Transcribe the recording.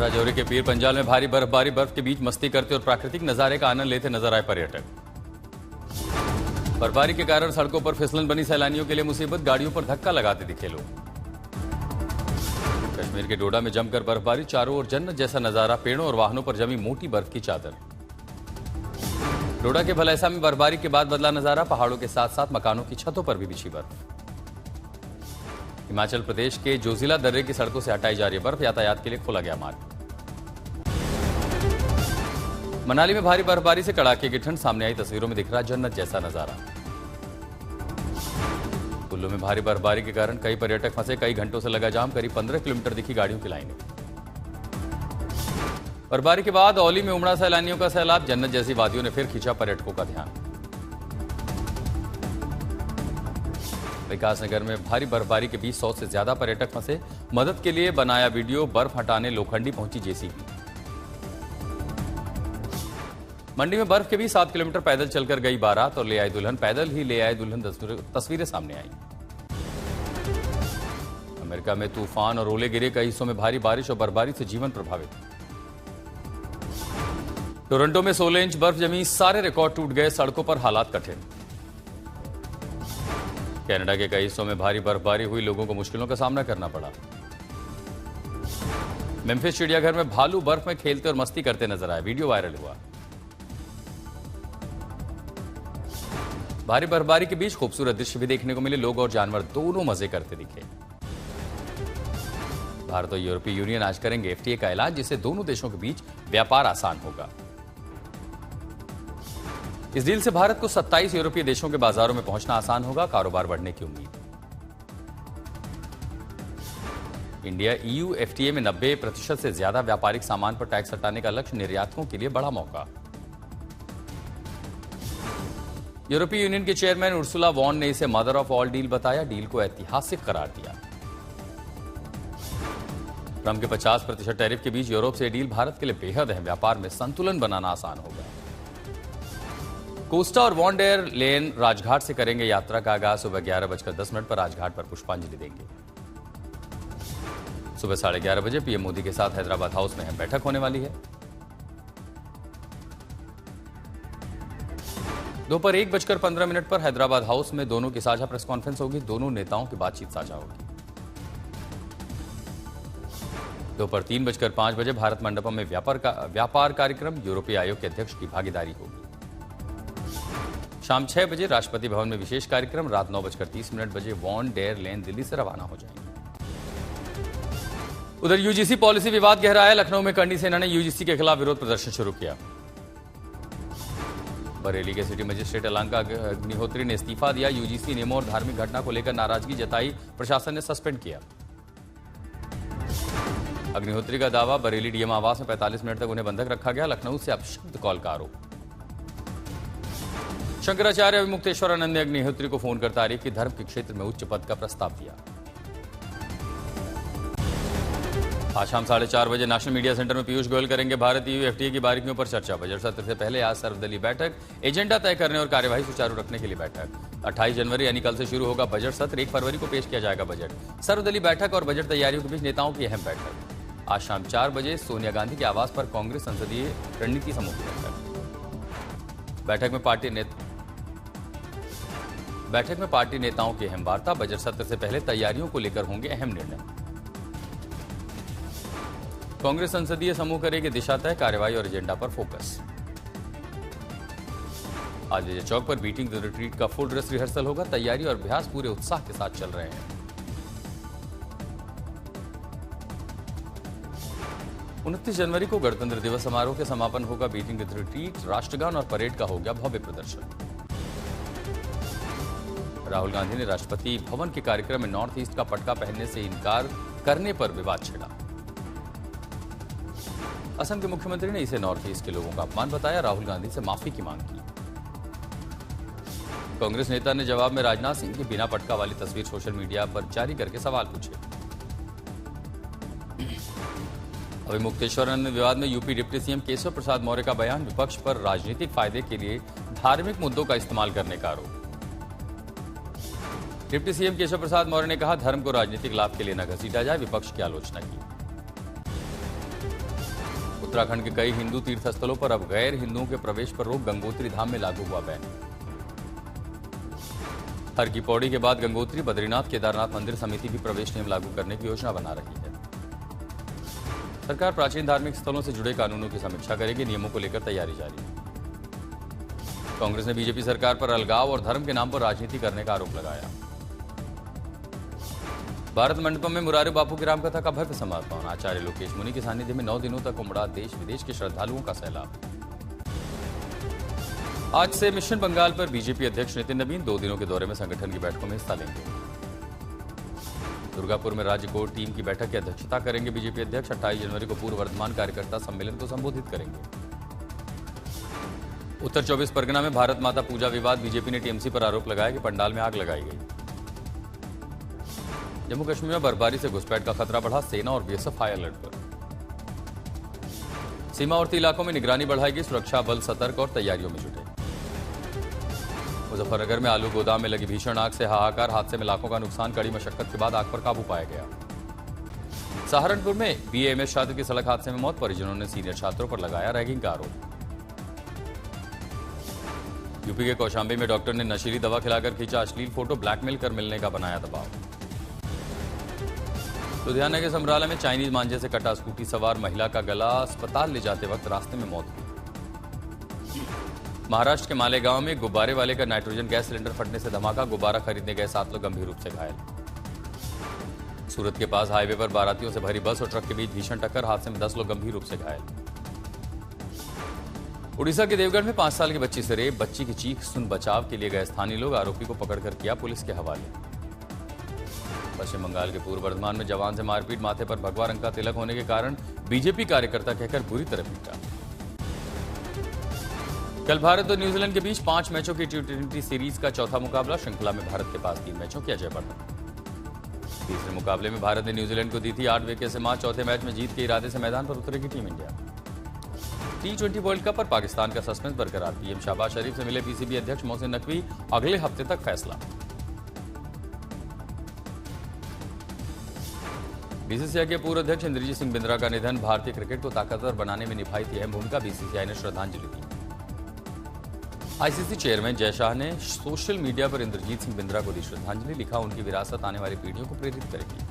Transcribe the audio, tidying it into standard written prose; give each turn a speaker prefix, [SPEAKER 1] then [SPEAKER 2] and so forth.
[SPEAKER 1] राजौरी के पीर पंजाल में भारी बर्फबारी, बर्फ के बीच मस्ती करते और प्राकृतिक नजारे का आनंद लेते नजर आए पर्यटक। बर्फबारी के कारण सड़कों पर फिसलन बनी, सैलानियों के लिए मुसीबत, गाड़ियों पर धक्का लगाते दिखे लोग। कश्मीर के डोडा में जमकर बर्फबारी, चारों ओर जन्नत जैसा नजारा, पेड़ों और वाहनों पर जमी मोटी बर्फ की चादर। डोडा के भलैसा में बर्फबारी के बाद बदला नजारा, पहाड़ों के साथ साथ मकानों की छतों पर भी बिछी बर्फ। हिमाचल प्रदेश के जोजिला दर्रे की सड़कों से हटाई जा रही बर्फ, यातायात के लिए खोला गया मार्ग। मनाली में भारी बर्फबारी से कड़ाके की ठंड, सामने आई तस्वीरों में दिख रहा जन्नत जैसा नजारा। कुल्लू में भारी बर्फबारी के कारण कई पर्यटक फंसे, कई घंटों से लगा जाम, करीब 15 किलोमीटर दिखी गाड़ियों की लाइनें। बर्फबारी के बाद औली में उमड़ा सैलानियों का सैलाब, जन्नत जैसी वादियों ने फिर खींचा पर्यटकों का ध्यान। विकासनगर में भारी बर्फबारी के बीच 100 से ज्यादा पर्यटक फंसे, मदद के लिए बनाया वीडियो, बर्फ हटाने लोखंडी पहुंची जेसीबी। मंडी में बर्फ के बीच 7 किलोमीटर पैदल चलकर गई बारात और ले आई दुल्हन, पैदल ही ले आए दुल्हन, तस्वीरें सामने आई। अमेरिका में तूफान और ओले गिरे, कई हिस्सों में भारी बारिश और बर्फबारी से जीवन प्रभावित। टोरंटो में 16 इंच बर्फ जमी, सारे रिकॉर्ड टूट गए, सड़कों पर हालात कठिन। कनाडा के कई हिस्सों में भारी बर्फबारी हुई, लोगों को मुश्किलों का सामना करना पड़ा। मेम्फिस चिड़ियाघर में भालू बर्फ में खेलते और मस्ती करते नजर आए, वीडियो वायरल हुआ। भारी बर्फबारी के बीच खूबसूरत दृश्य भी देखने को मिले, लोग और जानवर दोनों मजे करते दिखे। भारत और यूरोपीय यूनियन आज करेंगे एफटीए का ऐलान, जिससे दोनों देशों के बीच व्यापार आसान होगा। इस डील से भारत को 27 यूरोपीय देशों के बाजारों में पहुंचना आसान होगा, कारोबार बढ़ने की उम्मीद। इंडिया ईयू एफटीए में 90% से ज्यादा व्यापारिक सामान पर टैक्स हटाने का लक्ष्य, निर्यातकों के लिए बड़ा मौका। यूरोपीय यूनियन के चेयरमैन उर्सुला वॉन ने इसे मदर ऑफ ऑल डील बताया, डील को ऐतिहासिक करार दिया। ट्रंप के 50% टैरिफ के बीच यूरोप से डील भारत के लिए बेहद है, व्यापार में संतुलन बनाना आसान होगा। कोस्टा और वॉन डेर लेन राजघाट से करेंगे यात्रा का आगाज, सुबह 11:10 पर राजघाट पर पुष्पांजलि देंगे। सुबह 11:30 बजे पीएम मोदी के साथ हैदराबाद हाउस में बैठक होने वाली है। दोपहर 1:15 पर हैदराबाद हाउस में दोनों की साझा प्रेस कॉन्फ्रेंस होगी, दोनों नेताओं की बातचीत साझा होगी। दोपहर 3:05 बजे भारत मंडपम में व्यापार कार्यक्रम, यूरोपीय आयोग के अध्यक्ष की भागीदारी होगी। शाम 6 बजे राष्ट्रपति भवन में विशेष कार्यक्रम, रात 9:30 बजे वॉन डेर लेन दिल्ली से रवाना हो जाएंगे। उधर यूजीसी पॉलिसी विवाद गहरा है, लखनऊ में करणी सेना ने यूजीसी के खिलाफ विरोध प्रदर्शन शुरू किया। बरेली के सिटी मजिस्ट्रेट अलंका अग्निहोत्री ने इस्तीफा दिया, यूजीसी नियमों और धार्मिक घटना को लेकर नाराजगी जताई, प्रशासन ने सस्पेंड किया। अग्निहोत्री का दावा, बरेली डीएम आवास में 45 मिनट तक उन्हें बंधक रखा गया, लखनऊ से अपशब्द कॉल का आरोप। शंकराचार्य अभिमुक्तेश्वरानंद ने अग्निहोत्री को फोन कर तारीफ की, धर्म के क्षेत्र में उच्च पद का प्रस्ताव दिया। आज शाम 4:30 बजे नेशनल मीडिया सेंटर में पीयूष गोयल करेंगे भारत ईयू एफटीए की बारीकियों पर चर्चा। बजट सत्र से पहले आज सर्वदलीय बैठक, एजेंडा तय करने और कार्यवाही सुचारू रखने के लिए बैठक। 28 जनवरी यानी कल से शुरू होगा बजट सत्र, 1 फरवरी को पेश किया जाएगा बजट। सर्वदलीय बैठक और बजट तैयारियों के बीच नेताओं की अहम बैठक। आज शाम 4 बजे सोनिया गांधी के आवास पर कांग्रेस संसदीय रणनीति समूह की बैठक में पार्टी नेताओं की अहम वार्ता। बजट सत्र से पहले तैयारियों को लेकर होंगे अहम निर्णय। कांग्रेस संसदीय समूह करेगी दिशा तय, कार्यवाही और एजेंडा पर फोकस। आज विजय चौक पर बीटिंग द रिट्रीट का फुल ड्रेस रिहर्सल होगा, तैयारी और अभ्यास पूरे उत्साह के साथ चल रहे हैं। 29 जनवरी को गणतंत्र दिवस समारोह के समापन होगा बीटिंग द रिट्रीट, राष्ट्रगान और परेड का हो गया भव्य प्रदर्शन। राहुल गांधी ने राष्ट्रपति भवन के कार्यक्रम में नॉर्थ ईस्ट का पटका पहनने से इनकार करने पर विवाद छिड़ा। असम के मुख्यमंत्री ने इसे नॉर्थ ईस्ट के लोगों का अपमान बताया, राहुल गांधी से माफी की मांग की। कांग्रेस नेता ने जवाब में राजनाथ सिंह की बिना पटका वाली तस्वीर सोशल मीडिया पर जारी करके सवाल पूछे। अभिमुक्तेश्वरानंद विवाद में UP deputy CM Keshav Prasad Maurya का बयान, विपक्ष पर राजनीतिक फायदे के लिए धार्मिक मुद्दों का इस्तेमाल करने का आरोप। डिप्टी सीएम केशव प्रसाद मौर्य ने कहा, धर्म को राजनीतिक लाभ के लिए न घसीटा जाए, विपक्ष की आलोचना की। उत्तराखंड के कई हिंदू तीर्थ स्थलों पर अब गैर हिंदुओं के प्रवेश पर रोक, गंगोत्री धाम में लागू हुआ बैन। हर की पौड़ी के बाद गंगोत्री, बद्रीनाथ, केदारनाथ मंदिर समिति भी प्रवेश नियम लागू करने की योजना बना रही है। सरकार प्राचीन धार्मिक स्थलों से जुड़े कानूनों की समीक्षा करेगी, नियमों को लेकर तैयारी जारी है। कांग्रेस ने बीजेपी सरकार पर अलगाव और धर्म के नाम पर राजनीति करने का आरोप लगाया। भारत मंडपम में मुरारी बापू की रामकथा का भव्य समापन, आचार्य लोकेश मुनि के सानिध्य में 9 दिनों तक उमड़ा देश विदेश के श्रद्धालुओं का सैलाब। आज से मिशन बंगाल पर बीजेपी अध्यक्ष नितिन नवीन 2 दिनों के दौरे में संगठन की बैठकों में हिस्सा लेंगे। दुर्गापुर में राज्य कोर टीम की बैठक की अध्यक्षता करेंगे बीजेपी अध्यक्ष। 28 जनवरी को पूर्व वर्धमान कार्यकर्ता सम्मेलन को संबोधित करेंगे। उत्तर 24 परगना में भारत माता पूजा विवाद, बीजेपी ने टीएमसी पर आरोप लगाया कि पंडाल में आग लगाई गई। जम्मू कश्मीर में बर्फबारी से घुसपैठ का खतरा बढ़ा, सेना और बीएसएफ हाई अलर्ट पर। सीमावर्ती इलाकों में निगरानी बढ़ाएगी, सुरक्षा बल सतर्क और तैयारियों में जुटे। मुजफ्फरनगर में आलू गोदाम में लगी भीषण आग से हाहाकार, हादसे में लाखों का नुकसान, कड़ी मशक्कत के बाद आग पर काबू पाया गया। सहारनपुर में बीएएमएस छात्र की सड़क हादसे में मौत, परिजनों ने सीनियर छात्रों पर लगाया रैगिंग का आरोप। यूपी के कौशाम्बी में डॉक्टर ने नशीली दवा खिलाकर खींचा अश्लील फोटो, ब्लैकमेल कर मिलने का बनाया दबाव। लुधियाना के समराला में चाइनीज मांझे से कटा स्कूटी सवार महिला का गला, अस्पताल ले जाते वक्त रास्ते में मौत हुई। महाराष्ट्र के मालेगांव में गुब्बारे वाले का नाइट्रोजन गैस सिलेंडर फटने से धमाका, गुब्बारा खरीदने गए 7 लोग गंभीर रूप से घायल। सूरत के पास हाईवे पर बारातियों से भरी बस और ट्रक के बीच भीषण टक्कर, हादसे में 10 लोग गंभीर रूप से घायल। उड़ीसा के देवगढ़ में 5 साल की बच्ची से रेप, बच्ची की चीख सुन बचाव के लिए गए स्थानीय लोग आरोपी को पकड़कर किया पुलिस के हवाले। पश्चिम बंगाल के पूर्व वर्धमान में जवान से मारपीट, माथे पर भगवा रंग का तिलक होने के कारण बीजेपी कार्यकर्ता कहकर बुरी तरह पीटा। कल भारत और न्यूजीलैंड के बीच 5 मैचों की टी20 सीरीज का चौथा मुकाबला, श्रृंखला में भारत के पास 3 मैचों की अजय बढ़त। तीसरे मुकाबले में भारत ने न्यूजीलैंड को दी थी 8 विकेट से मात, चौथे मैच में जीत के इरादे से मैदान पर उतरेगी team India. T20 world cup पर पाकिस्तान का सस्पेंस बरकरार, पीएम शहबाज शरीफ से मिले पीसीबी अध्यक्ष मोहसिन नकवी, अगले हफ्ते तक फैसला। बीसीसीआई के पूर्व अध्यक्ष इंद्रजीत सिंह बिंद्रा का निधन, भारतीय क्रिकेट को ताकतवर बनाने में निभाई थी अहम भूमिका, बीसीसीआई ने श्रद्धांजलि दी। आईसीसी चेयरमैन जय शाह ने सोशल मीडिया पर इंद्रजीत सिंह बिंद्रा को दी श्रद्धांजलि, लिखा उनकी विरासत आने वाली पीढ़ियों को प्रेरित करेगी।